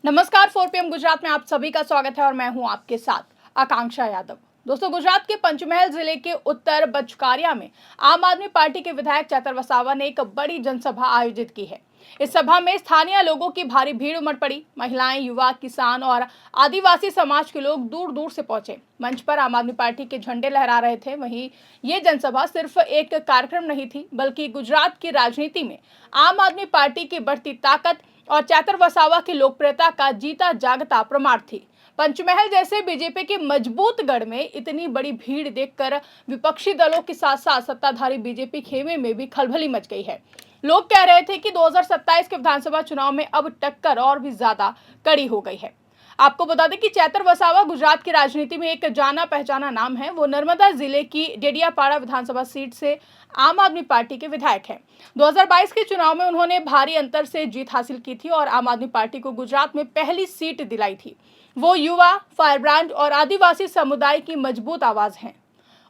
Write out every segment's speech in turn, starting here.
नमस्कार, 4 PM गुजरात में आप सभी का स्वागत है और मैं हूं आपके साथ आकांक्षा यादव। दोस्तों, गुजरात के पंचमहल जिले के उत्तर बचकारिया में आम आदमी पार्टी के विधायक चेतर वसावा ने एक बड़ी जनसभा आयोजित की है। इस सभा में स्थानीय लोगों की भारी भीड़ उमड़ पड़ी। महिलाएं, युवा, किसान और आदिवासी समाज के लोग दूर दूर से पहुंचे। मंच पर आम आदमी पार्टी के झंडे लहरा रहे थे। वहीं ये जनसभा सिर्फ एक कार्यक्रम नहीं थी, बल्कि गुजरात की राजनीति में आम आदमी पार्टी की बढ़ती ताकत और चेतर वसावा की लोकप्रियता का जीता जागता प्रमाण थी। पंचमहल जैसे बीजेपी के मजबूत गढ़ में इतनी बड़ी भीड़ देखकर विपक्षी दलों के साथ साथ सत्ताधारी बीजेपी खेमे में भी खलबली मच गई है। लोग कह रहे थे कि 2027 के विधानसभा चुनाव में अब टक्कर और भी ज्यादा कड़ी हो गई है। आपको बता दें कि चेतर वसावा गुजरात की राजनीति में एक जाना पहचाना नाम है। वो नर्मदा जिले की डेडियापाड़ा विधानसभा सीट से आम आदमी पार्टी के विधायक हैं। 2022 के चुनाव में उन्होंने भारी अंतर से जीत हासिल की थी और आम आदमी पार्टी को गुजरात में पहली सीट दिलाई थी। वो युवा, फायरब्रांड और आदिवासी समुदाय की मजबूत आवाज हैं।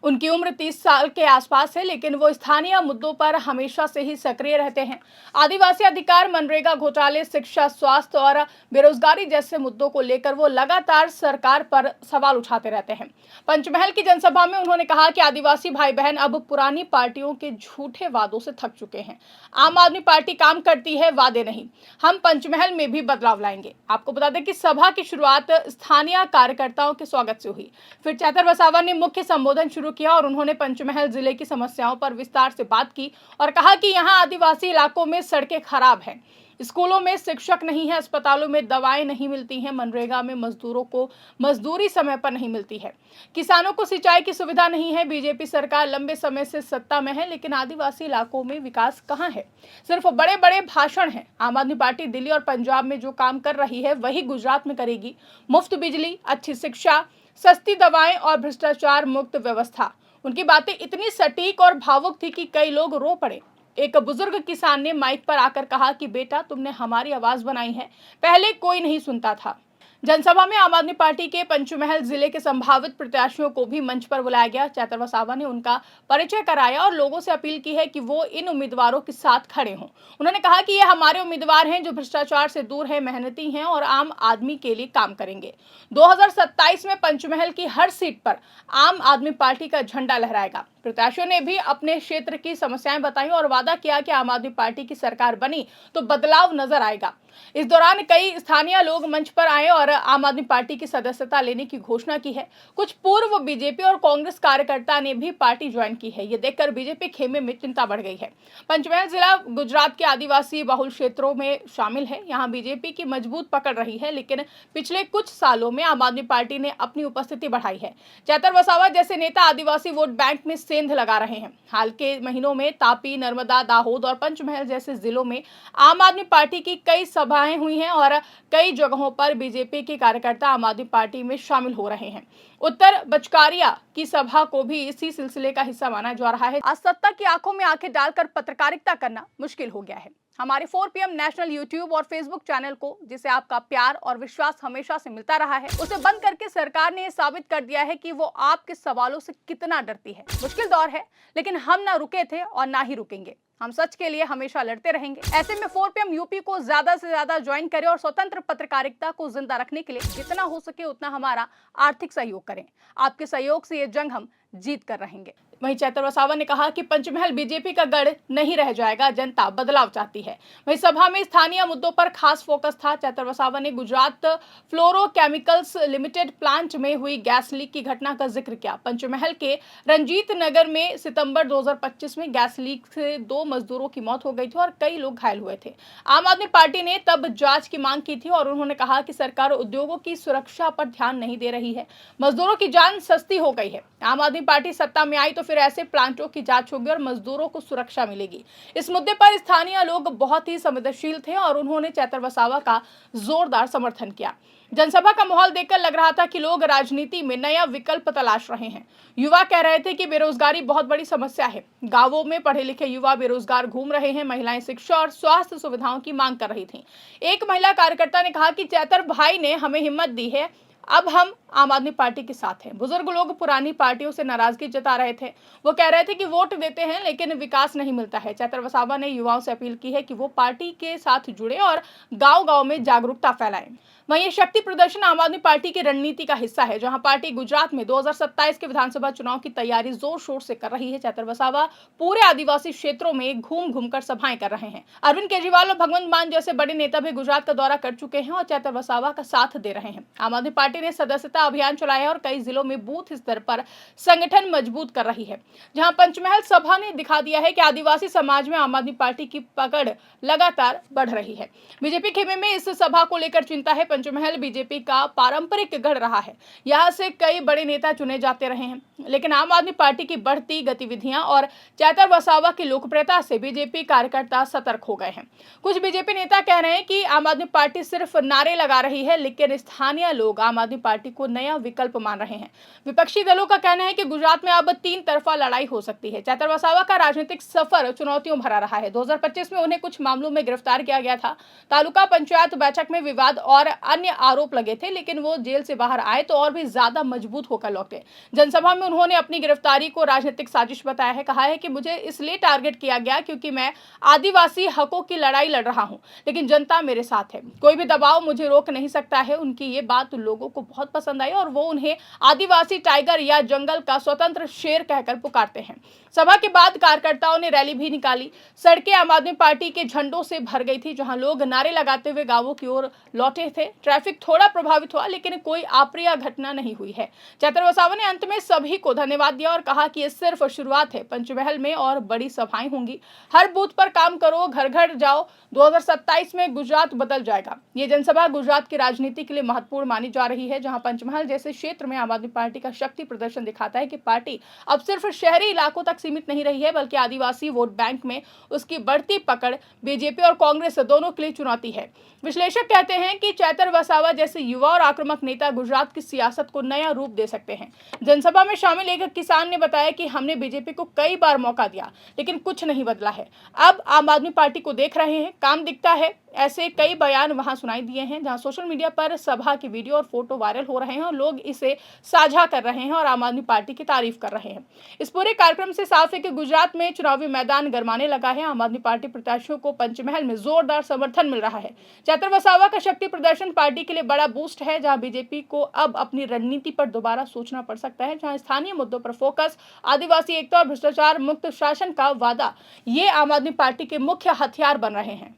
उनकी उम्र 30 साल के आसपास है, लेकिन वो स्थानीय मुद्दों पर हमेशा से ही सक्रिय रहते हैं। आदिवासी अधिकार, मनरेगा घोटाले, शिक्षा, स्वास्थ्य और बेरोजगारी जैसे मुद्दों को लेकर वो लगातार सरकार पर सवाल उठाते रहते हैं। पंचमहल की जनसभा में उन्होंने कहा कि आदिवासी भाई बहन अब पुरानी पार्टियों के झूठे वादों से थक चुके हैं। आम आदमी पार्टी काम करती है, वादे नहीं। हम पंचमहल में भी बदलाव लाएंगे। आपको बता दें कि सभा की शुरुआत स्थानीय कार्यकर्ताओं के स्वागत से हुई। फिर चेतर वसावा ने मुख्य संबोधन शुरू किया और उन्होंने पंचमहल जिले की समस्याओं पर विस्तार से बात की और कहा कि यहां आदिवासी इलाकों में सड़कें खराब हैं, स्कूलों में शिक्षक नहीं है, अस्पतालों में दवाएं नहीं मिलती हैं, मनरेगा में मजदूरों को मजदूरी समय पर नहीं मिलती है, किसानों को सिंचाई की सुविधा नहीं है। बीजेपी सरकार लंबे समय से सत्ता में है, लेकिन आदिवासी इलाकों में विकास कहां है? सिर्फ बड़े बड़े भाषण हैं। आम आदमी पार्टी दिल्ली और पंजाब में जो काम कर रही है वही गुजरात में करेगी। मुफ्त बिजली, अच्छी शिक्षा, सस्ती दवाएं और भ्रष्टाचार मुक्त व्यवस्था। उनकी बातें इतनी सटीक और भावुक थी कि कई लोग रो पड़े। एक बुजुर्ग किसान ने माइक पर आकर कहा कि बेटा, तुमने हमारी आवाज बनाई है, पहले कोई नहीं सुनता था। जनसभा में आम आदमी पार्टी के पंचमहल जिले के संभावित प्रत्याशियों को भी मंच पर बुलाया गया। चेतर वसावा ने उनका परिचय कराया और लोगों से अपील की है कि वो इन उम्मीदवारों के साथ खड़े हों। उन्होंने कहा कि ये हमारे उम्मीदवार हैं जो भ्रष्टाचार से दूर है, मेहनती हैं और आम आदमी के लिए काम करेंगे। 2027 में पंचमहल की हर सीट पर आम आदमी पार्टी का झंडा लहराएगा। प्रत्याशियों ने भी अपने क्षेत्र की समस्याएं बताई और वादा किया कि आम आदमी पार्टी की सरकार बनी तो बदलाव नजर आएगा। इस दौरान कई स्थानीय लोग मंच पर आए और आम आदमी पार्टी की सदस्यता लेने की घोषणा की है। कुछ पूर्व बीजेपी और कांग्रेस कार्यकर्ता ने भी पार्टी ज्वाइन की है। ये देखकर बीजेपी खेमे में चिंता बढ़ गई है। पंचमहल जिला गुजरात के आदिवासी बहुल क्षेत्रों में शामिल है। यहाँ बीजेपी की मजबूत पकड़ रही है, लेकिन पिछले कुछ सालों में आम आदमी पार्टी ने अपनी उपस्थिति बढ़ाई है। चेतर वसावा जैसे नेता आदिवासी वोट बैंक में सेंध लगा रहे हैं। हाल के महीनों में तापी, नर्मदा, दाहोद और पंचमहल जैसे जिलों में आम आदमी पार्टी की कई सभाएं हुई हैं और कई जगहों पर बीजेपी के कार्यकर्ता आम आदमी पार्टी में शामिल हो रहे हैं। उत्तर बचकारिया की सभा को भी इसी सिलसिले का हिस्सा माना जा रहा है। आज सत्ता की आंखों में आंखें डालकर पत्रकारिता करना मुश्किल हो गया है। हमारे 4 PM नेशनल यूट्यूब और फेसबुक चैनल को, जिसे आपका प्यार और विश्वास हमेशा से मिलता रहा है, उसे बंद करके सरकार ने साबित कर दिया है कि वो आपके सवालों से कितना डरती है। मुश्किल दौर है, लेकिन हम ना रुके थे और ना ही रुकेंगे। हम सच के लिए हमेशा लड़ते रहेंगे। ऐसे में 4 PM यूपी को ज्यादा से ज्यादा ज्वाइन करें और स्वतंत्र पत्रकारिता को जिंदा रखने के लिए जितना हो सके उतना हमारा आर्थिक सहयोग करें। आपके सहयोग से ये जंग हम जीत कर रहेंगे। वहीं चेतर वसावा ने कहा कि पंचमहल बीजेपी का गढ़ नहीं रह जाएगा, जनता बदलाव चाहती है। वहीं सभा में स्थानीय मुद्दों पर खास फोकस था। चेतर वसावा ने गुजरात फ्लोरोकेमिकल्स लिमिटेड प्लांट में हुई गैस लीक की घटना का जिक्र किया। पंचमहल के रंजीत नगर में सितंबर 2025 में गैस लीक से 2 मजदूरों की मौत हो गई थी और कई लोग घायल हुए थे। आम आदमी पार्टी ने तब जांच की मांग की थी और उन्होंने कहा कि सरकार उद्योगों की सुरक्षा पर ध्यान नहीं दे रही है। मजदूरों की जान सस्ती हो गई है। आम आदमी पार्टी सत्ता में आई तो फिर ऐसे प्लांटों की जांच होगी और मजदूरों को सुरक्षा मिलेगी। इस मुद्दे पर स्थानीय लोग बहुत ही संवेदनशील थे और उन्होंने चेतर वसावा का जोरदार समर्थन किया। जनसभा का माहौल देखकर लग रहा था कि लोग राजनीति में नया विकल्प तलाश रहे हैं। युवा कह रहे थे कि बेरोजगारी बहुत बड़ी समस्या है। गांवों में पढ़े लिखे युवा बेरोजगार घूम रहे हैं। महिलाएं शिक्षा और स्वास्थ्य सुविधाओं की मांग कर रही थीं। एक महिला कार्यकर्ता ने कहा कि चेतर भाई ने हमें हिम्मत दी है। अब हम आम आदमी पार्टी के साथ हैं। बुजुर्ग लोग पुरानी पार्टियों से नाराजगी जता रहे थे। वो कह रहे थे कि वोट देते हैं लेकिन विकास नहीं मिलता है। चैतर वसावा ने युवाओं से अपील की है कि वो पार्टी के साथ जुड़े और गांव-गांव में जागरूकता फैलाएं। वहीं ये शक्ति प्रदर्शन आम आदमी पार्टी की रणनीति का हिस्सा है, जहां पार्टी गुजरात में 2027 के विधानसभा चुनाव की तैयारी जोर शोर से कर रही है। चैतर वसावा पूरे आदिवासी क्षेत्रों में घूम घूम कर सभाएं कर रहे हैं। अरविंद केजरीवाल और भगवंत मान जैसे बड़े नेता भी गुजरात का दौरा कर चुके हैं और चैतर वसावा का साथ दे रहे हैं। आम आदमी पार्टी ने सदस्यता अभियान चलाया है और कई जिलों में बूथ स्तर पर संगठन मजबूत कर रही है। जहां पंचमहल सभा ने दिखा दिया है कि आदिवासी समाज में आम आदमी पार्टी की पकड़ लगातार बढ़ रही है। बीजेपी खेमे में इस सभा को लेकर चिंता है। पंचमहल बीजेपी का पारंपरिक गढ़ रहा है। यहां से कई बड़े नेता चुने जाते रहे हैं, लेकिन आम आदमी पार्टी की बढ़ती गतिविधियां और चैतर वसावा की लोकप्रियता से बीजेपी कार्यकर्ता सतर्क हो गए हैं। कुछ बीजेपी नेता कह रहे हैं कि आम आदमी पार्टी सिर्फ नारे लगा रही है, लेकिन स्थानीय लोग आम आदमी पार्टी को नया विकल्प मान रहे हैं। विपक्षी दलों का कहना है कि गुजरात में अब 3 तरफा लड़ाई हो सकती है। चैतर वसावा का राजनीतिक सफर चुनौतियों भरा रहा है। 2025 में उन्हें कुछ मामलों में गिरफ्तार किया गया था। तालुका पंचायत बैठक में विवाद और अन्य आरोप लगे थे, लेकिन वो जेल से बाहर आए तो और भी ज्यादा मजबूत होकर लौटे। जनसभा में उन्होंने अपनी गिरफ्तारी को राजनीतिक साजिश बताया है। कहा है कि मुझे इसलिए टारगेट किया गया क्योंकि मैं आदिवासी हकों की लड़ाई लड़ रहा हूं, लेकिन जनता मेरे साथ है। कोई भी दबाव मुझे रोक नहीं सकता है। उनकी ये बात लोगों को बहुत पसंद आई और वो उन्हें आदिवासी टाइगर या जंगल का स्वतंत्र शेर कहकर पुकारते हैं। सभा के बाद कार्यकर्ताओं ने रैली भी निकाली। सड़कें आम आदमी पार्टी के झंडों से भर गई थी, जहां लोग नारे लगाते हुए गांवों की ओर लौटे थे। ट्रैफिक थोड़ा प्रभावित हुआ, लेकिन कोई अप्रिय घटना नहीं हुई है। चैतर वसावा ने अंत में सभी को धन्यवाद दिया और कहा कि ये सिर्फ शुरुआत है। पंचमहल में और बड़ी सभाएं होंगी। हर बूथ पर काम करो, घर घर जाओ। 2027 में गुजरात बदल जाएगा। ये जनसभा गुजरात की राजनीति के लिए महत्वपूर्ण मानी जा रही है, जहां पंचमहल जैसे क्षेत्र में आम आदमी पार्टी का शक्ति प्रदर्शन दिखाता है कि पार्टी अब सिर्फ शहरी इलाकों तक सीमित नहीं रही है, बल्कि आदिवासी वोट बैंक में उसकी बढ़ती पकड़ बीजेपी और कांग्रेस दोनों के लिए चुनौती है। विश्लेषक कहते हैं कि चैतर वसावा जैसे युवा और आक्रामक नेता गुजरात की सियासत को नया रूप दे सकते हैं। जनसभा में शामिल एक किसान ने बताया कि हमने बीजेपी को कई बार मौका दिया, लेकिन कुछ नहीं बदला है। अब आम आदमी पार्टी को देख रहे हैं, काम दिखता है। ऐसे कई बयान वहां सुनाई दिए हैं, जहां सोशल मीडिया पर सभा की वीडियो और फोटो वायरल हो रहे हैं और लोग इसे साझा कर रहे हैं और आम आदमी पार्टी की तारीफ कर रहे हैं। इस पूरे कार्यक्रम से साफ है कि गुजरात में चुनावी मैदान गरमाने लगा है। आम आदमी पार्टी प्रत्याशियों को पंचमहल में जोरदार समर्थन मिल रहा है। चैतर वसावा का शक्ति प्रदर्शन पार्टी के लिए बड़ा बूस्ट है, जहां बीजेपी को अब अपनी रणनीति पर दोबारा सोचना पड़ सकता है। जहां स्थानीय मुद्दों पर फोकस, आदिवासी एकता और भ्रष्टाचार मुक्त शासन का वादा, ये आम आदमी पार्टी के मुख्य हथियार बन रहे हैं।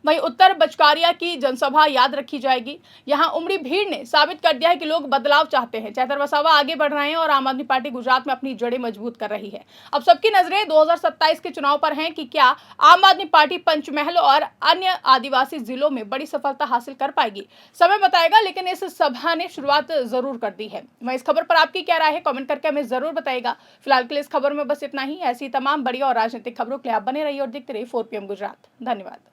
वहीं उत्तर बचकारिया की जनसभा याद रखी जाएगी। यहां उमड़ी भीड़ ने साबित कर दिया है कि लोग बदलाव चाहते हैं। चैतर वसावा आगे बढ़ रहे हैं और आम आदमी पार्टी गुजरात में अपनी जड़ें मजबूत कर रही है। अब सबकी नजरें 2027 के चुनाव पर हैं कि क्या आम आदमी पार्टी पंचमहल और अन्य आदिवासी जिलों में बड़ी सफलता हासिल कर पाएगी। समय बताएगा, लेकिन इस सभा ने शुरुआत जरूर कर दी है। मैं इस खबर पर आपकी क्या राय है, कमेंट करके हमें जरूर बताइएगा। फिलहाल के लिए इस खबर में बस इतना ही। ऐसी तमाम बड़ी और राजनीतिक खबरों के लिए आप बने रहिए और देखते रहिए 4PM गुजरात। धन्यवाद।